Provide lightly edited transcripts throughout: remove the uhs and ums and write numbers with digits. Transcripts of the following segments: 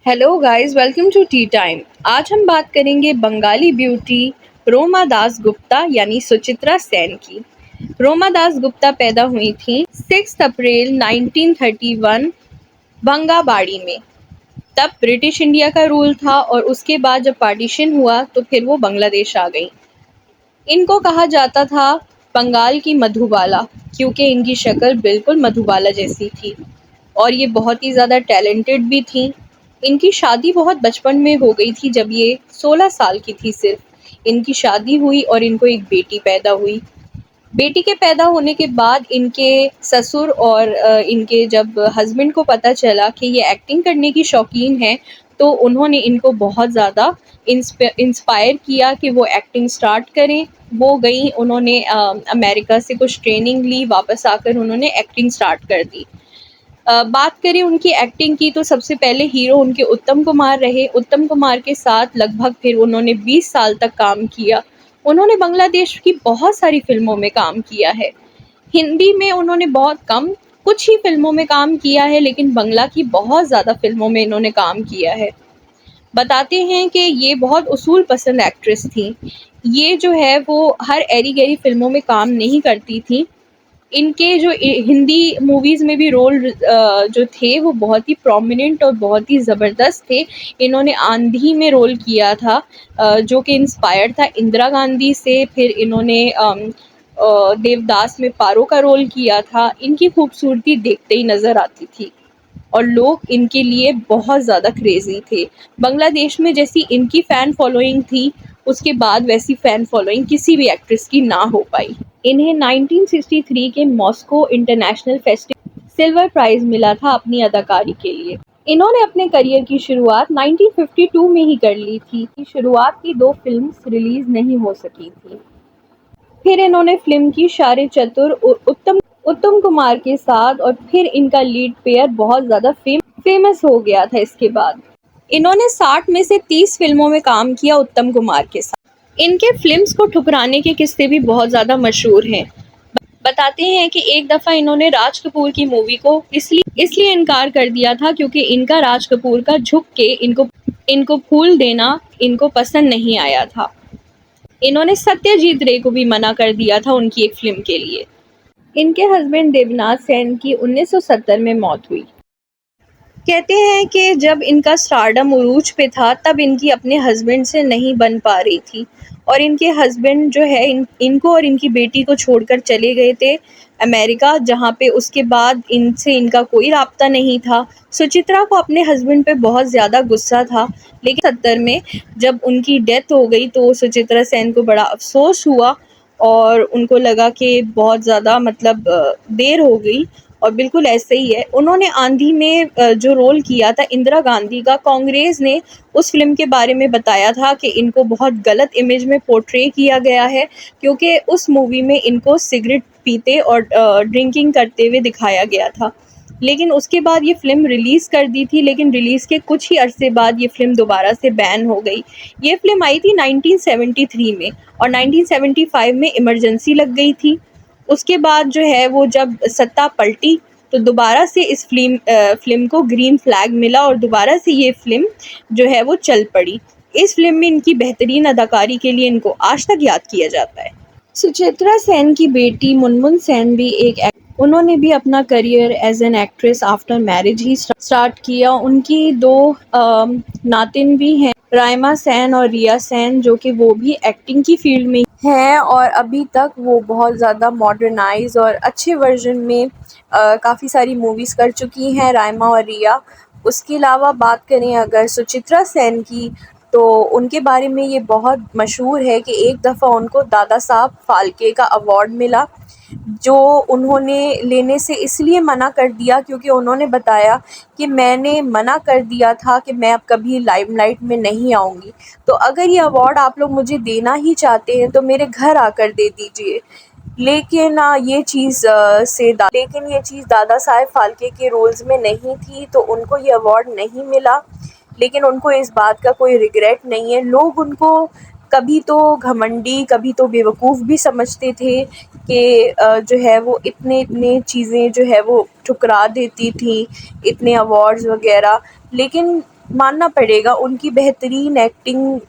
Hello guys, welcome to tea time. आज हम बात करेंगे बंगाली ब्यूटी रोमा दास गुप्ता यानी सुचित्रा सेन की। रोमा दास गुप्ता पैदा हुई थी 6 अप्रैल 1931 भंगाबाड़ी में। तब ब्रिटिश इंडिया का रूल था और उसके बाद जब पार्टीशन हुआ तो फिर वो बांग्लादेश आ गई। इनको कहा जाता था बंगाल की मधुबाला, क्योंकि इनकी शक्ल बिल्कुल मधुबाला जैसी थी और ये बहुत ही ज़्यादा टैलेंटेड भी थी। इनकी शादी बहुत बचपन में हो गई थी, जब ये 16 साल की थी सिर्फ। इनकी शादी हुई और इनको एक बेटी पैदा हुई। बेटी के पैदा होने के बाद इनके ससुर और इनके जब हस्बैंड को पता चला कि ये एक्टिंग करने की शौकीन है, तो उन्होंने इनको बहुत ज़्यादा इंस्पायर किया कि वो एक्टिंग स्टार्ट करें। वो गई, उन्होंने अमेरिका से कुछ ट्रेनिंग ली, वापस आकर उन्होंने एक्टिंग स्टार्ट कर दी। बात करें उनकी एक्टिंग की, तो सबसे पहले हीरो उनके उत्तम कुमार रहे। उत्तम कुमार के साथ लगभग फिर उन्होंने 20 साल तक काम किया। उन्होंने बांग्लादेश की बहुत सारी फ़िल्मों में काम किया है। हिंदी में उन्होंने बहुत कम, कुछ ही फ़िल्मों में काम किया है, लेकिन बांग्ला की बहुत ज़्यादा फ़िल्मों में इन्होंने काम किया है। बताते हैं कि ये बहुत उसूल पसंद एक्ट्रेस थीं। ये जो है वो हर ऐरी-गैरी फ़िल्मों में काम नहीं करती थीं। इनके जो हिंदी मूवीज़ में भी रोल जो थे वो बहुत ही प्रोमिनेंट और बहुत ही ज़बरदस्त थे। इन्होंने आंधी में रोल किया था, जो कि इंस्पायर्ड था इंदिरा गांधी से। फिर इन्होंने देवदास में पारो का रोल किया था। इनकी खूबसूरती देखते ही नज़र आती थी और लोग इनके लिए बहुत ज़्यादा क्रेज़ी थे। बांग्लादेश में जैसी इनकी फ़ैन फॉलोइंग थी, उसके बाद वैसी फ़ैन फॉलोइंग किसी भी एक्ट्रेस की ना हो पाई। इन्हें 1963 के Moscow international festival silver prize मिला था अपनी अदाकारी के लिए। इन्होंने अपने करियर की शुरुआत 1952 में ही कर ली थी। शुरुआत की 2 फ़िल्म्स रिलीज़ नहीं हो सकी थी। फिर इन्होंने फ़िल्म की शारे चतुर उत्तम उत्तम कुमार के साथ, और फिर इनका लीड पेयर बहुत ज़्यादा फेमस हो गया था इसके बाद। इन्होंने 60 में से 30 फ़िल्मों में काम किया उत्तम कुमार के साथ। इनके फ़िल्म्स को ठुकराने के किस्से भी बहुत ज़्यादा मशहूर हैं। बताते हैं कि एक दफ़ा इन्होंने राज कपूर की मूवी को इसलिए इनकार कर दिया था क्योंकि इनका राज कपूर का झुक के इनको इनको फूल देना इनको पसंद नहीं आया था। इन्होंने सत्यजीत रे को भी मना कर दिया था उनकी एक फ़िल्म के लिए। इनके हस्बैंड देवनाथ सेन की 1970 में मौत हुई। कहते हैं कि जब इनका स्टारडम उरूज पे था, तब इनकी अपने हस्बैंड से नहीं बन पा रही थी और इनके हस्बैंड जो है इनको और इनकी बेटी को छोड़कर चले गए थे अमेरिका, जहाँ पे उसके बाद इनसे इनका कोई राब्ता नहीं था। सुचित्रा को अपने हस्बैंड पे बहुत ज़्यादा गुस्सा था, लेकिन 70 में जब उनकी डेथ हो गई तो सुचित्रा सेन को बड़ा अफ़सोस हुआ और उनको लगा कि बहुत ज़्यादा मतलब देर हो गई। और बिल्कुल ऐसे ही है। उन्होंने आंधी में जो रोल किया था इंदिरा गांधी का, कांग्रेस ने उस फ़िल्म के बारे में बताया था कि इनको बहुत गलत इमेज में पोर्ट्रे किया गया है, क्योंकि उस मूवी में इनको सिगरेट पीते और ड्रिंकिंग करते हुए दिखाया गया था। लेकिन उसके बाद ये फ़िल्म रिलीज़ कर दी थी, लेकिन रिलीज़ के कुछ ही अरसे बाद ये फ़िल्म दोबारा से बैन हो गई। ये फ़िल्म आई थी 1973 में और 1975 में इमरजेंसी लग गई थी। उसके बाद जो है वो जब सत्ता पलटी तो दोबारा से इस फ़िल्म को ग्रीन फ्लैग मिला और दोबारा से ये फ़िल्म जो है वो चल पड़ी। इस फ़िल्म में इनकी बेहतरीन अदाकारी के लिए इनको आज तक याद किया जाता है। सुचित्रा सेन की बेटी मुनमुन सेन भी उन्होंने भी अपना career as an actress after marriage ही स्टार्ट किया। उनकी 2 नातिन भी हैं, राइमा सेन और रिया सेन, जो कि वो भी एक्टिंग की फील्ड में हैं और अभी तक वो बहुत ज़्यादा मॉडर्नाइज और अच्छे वर्जन में काफ़ी सारी मूवीज़ कर चुकी हैं, राइमा और रिया। उसके अलावा बात करें अगर सुचित्रा सेन की, तो उनके बारे में ये बहुत मशहूर है कि एक दफ़ा उनको दादा साहब फाल्के का अवार्ड मिला, जो उन्होंने लेने से इसलिए मना कर दिया क्योंकि उन्होंने बताया कि मैंने मना कर दिया था कि मैं अब कभी लाइमलाइट में नहीं आऊँगी, तो अगर ये अवार्ड आप लोग मुझे देना ही चाहते हैं तो मेरे घर आकर दे दीजिए। लेकिन ये चीज़ दादा साहेब फाल्के के रोल्स में नहीं थी, तो उनको ये अवार्ड नहीं मिला। लेकिन उनको इस बात का कोई रिग्रेट नहीं है। लोग उनको कभी तो घमंडी, कभी तो बेवकूफ़ भी समझते थे कि जो है वो इतने चीज़ें जो है वो ठुकरा देती थी, इतने अवार्ड्स वग़ैरह। लेकिन मानना पड़ेगा, उनकी बेहतरीन एक्टिंग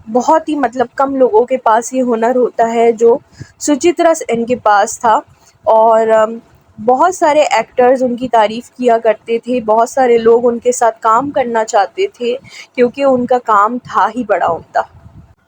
बहुत ही मतलब कम लोगों के पास ये हुनर होता है जो सुचित्रा सेन के पास था। और बहुत सारे एक्टर्स उनकी तारीफ़ किया करते थे, बहुत सारे लोग उनके साथ काम करना चाहते थे क्योंकि उनका काम था ही बड़ा उम्दा।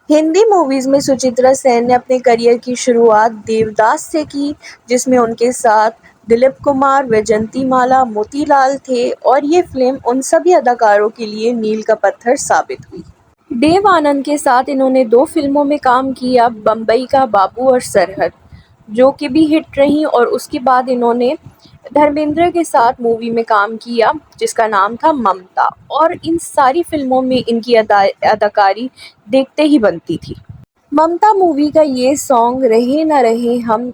हिंदी मूवीज़ में सुचित्रा सेन ने अपने करियर की शुरुआत देवदास से की, जिसमें उनके साथ दिलीप कुमार, वैजयंतीमाला, मोतीलाल थे और ये फिल्म उन सभी अदाकारों के लिए मील का पत्थर साबित हुई। देव आनंद के साथ इन्होंने 2 फिल्मों में काम किया, बम्बई का बाबू और सरहद, जो कि भी हिट रहीं, और उसके बाद इन्होंने धर्मेंद्र के साथ मूवी में काम किया जिसका नाम था ममता, और इन सारी फिल्मों में इनकी अदाकारी देखते ही बनती थी। ममता मूवी का ये सॉन्ग रहे न रहे हम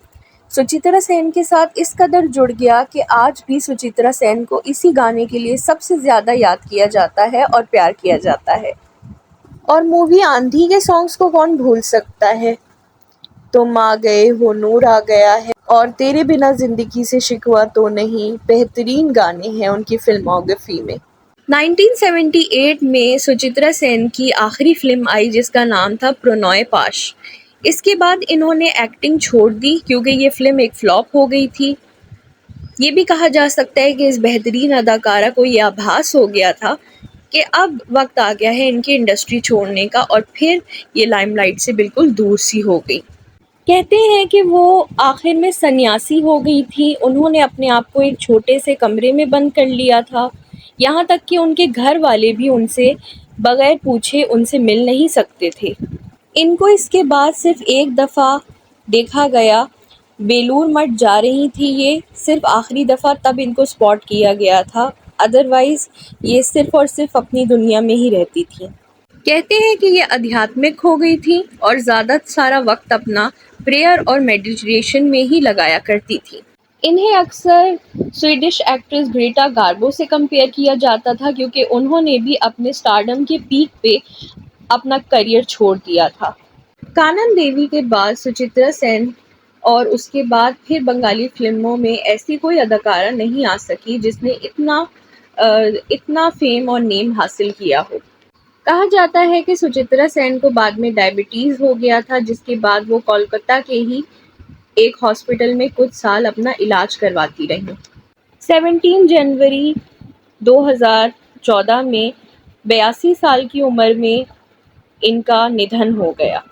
सुचित्रा सेन के साथ इस कदर जुड़ गया कि आज भी सुचित्रा सेन को इसी गाने के लिए सबसे ज़्यादा याद किया जाता है और प्यार किया जाता है। और मूवी आंधी के सॉन्ग्स को कौन भूल सकता है। तुम आ गए हो, नूर आ गया है और तेरे बिना जिंदगी से शिकवा तो नहीं, बेहतरीन गाने हैं उनकी फिल्मोग्राफी में। 1978 में सुचित्रा सेन की आखिरी फिल्म आई जिसका नाम था प्रणय पाश। इसके बाद इन्होंने एक्टिंग छोड़ दी क्योंकि ये फिल्म एक फ्लॉप हो गई थी। ये भी कहा जा सकता है कि इस बेहतरीन अदाकारा को ये आभास हो गया था कि अब वक्त आ गया है इनकी इंडस्ट्री छोड़ने का, और फिर ये लाइमलाइट से बिल्कुल दूर सी हो गई। कहते हैं कि वो आखिर में सन्यासी हो गई थी। उन्होंने अपने आप को एक छोटे से कमरे में बंद कर लिया था, यहाँ तक कि उनके घर वाले भी उनसे बगैर पूछे उनसे मिल नहीं सकते थे। इनको इसके बाद सिर्फ एक दफ़ा देखा गया, बेलूर मठ जा रही थी ये, सिर्फ आखिरी दफ़ा तब इनको स्पॉट किया गया था, अदरवाइज़ ये सिर्फ और सिर्फ अपनी दुनिया में ही रहती थी। कहते हैं कि ये आध्यात्मिक हो गई थी और ज़्यादा सारा वक्त अपना प्रेयर और मेडिटेशन में ही लगाया करती थी। इन्हें अक्सर स्वीडिश एक्ट्रेस ग्रेटा गार्बो से कंपेयर किया जाता था क्योंकि उन्होंने भी अपने स्टारडम के पीक पे अपना करियर छोड़ दिया था। कानन देवी के बाद सुचित्रा सेन और उसके बाद फिर बंगाली फिल्मों में ऐसी कोई अदाकारा नहीं आ सकी जिसने इतना फेम और नेम हासिल किया हो। कहा जाता है कि सुचित्रा सेन को बाद में डायबिटीज़ हो गया था, जिसके बाद वो कोलकाता के ही एक हॉस्पिटल में कुछ साल अपना इलाज करवाती रहीं। 17 जनवरी 2014 में 82 साल की उम्र में इनका निधन हो गया।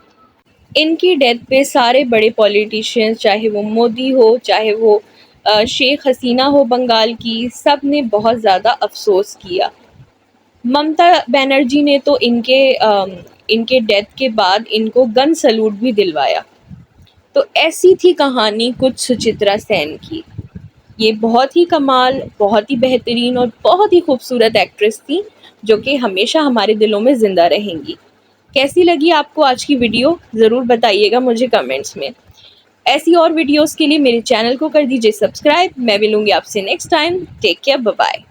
इनकी डेथ पे सारे बड़े पॉलिटिशियंस, चाहे वो मोदी हो, चाहे वो शेख हसीना हो बंगाल की, सब ने बहुत ज़्यादा अफसोस किया। ममता बनर्जी ने तो इनके डेथ के बाद इनको गन सैल्यूट भी दिलवाया। तो ऐसी थी कहानी कुछ सुचित्रा सेन की। ये बहुत ही कमाल, बहुत ही बेहतरीन और बहुत ही खूबसूरत एक्ट्रेस थी जो कि हमेशा हमारे दिलों में ज़िंदा रहेंगी। कैसी लगी आपको आज की वीडियो, ज़रूर बताइएगा मुझे कमेंट्स में। ऐसी और वीडियोस के लिए मेरे चैनल को कर दीजिए सब्सक्राइब। मैं मिलूँगी आपसे next time. Take care, bye bye.